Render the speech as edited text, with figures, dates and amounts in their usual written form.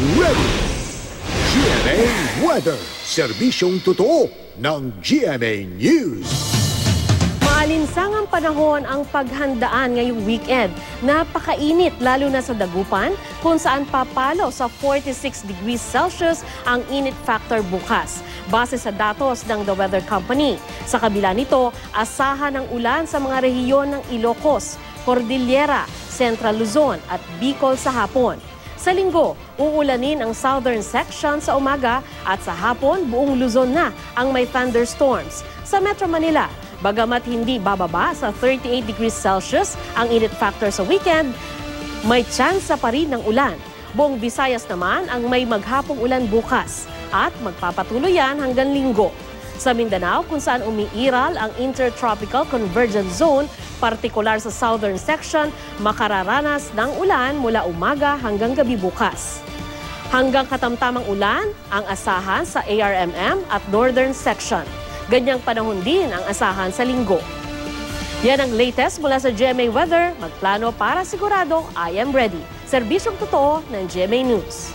ready. GMA Weather, serbisyong totoo ng GMA News. Maalinsangang panahon ang paghandaan ngayong weekend. Napakainit lalo na sa Dagupan kung saan papalo sa 46 degrees Celsius ang init factor bukas. Base sa datos ng The Weather Company. Sa kabila nito, asahan ng ulan sa mga rehiyon ng Ilocos, Cordillera, Central Luzon at Bicol sa hapon. Sa linggo, uulanin ang southern section sa umaga at sa hapon buong Luzon na ang may thunderstorms. Sa Metro Manila, bagamat hindi bababa sa 38 degrees Celsius ang init factor sa weekend, may tsansa pa rin ng ulan. Buong Visayas naman ang may maghapong ulan bukas at magpapatuloy yan hanggang linggo. Sa Mindanao, kung saan umiiral ang Intertropical Convergence Zone, partikular sa southern section, makararanas ng ulan mula umaga hanggang gabi bukas. Hanggang katamtamang ulan ang asahan sa ARMM at northern section. Ganyang panahon din ang asahan sa linggo. Yan ang latest mula sa GMA Weather. Magplano para sigurado I am ready. Serbisyong totoo ng GMA News.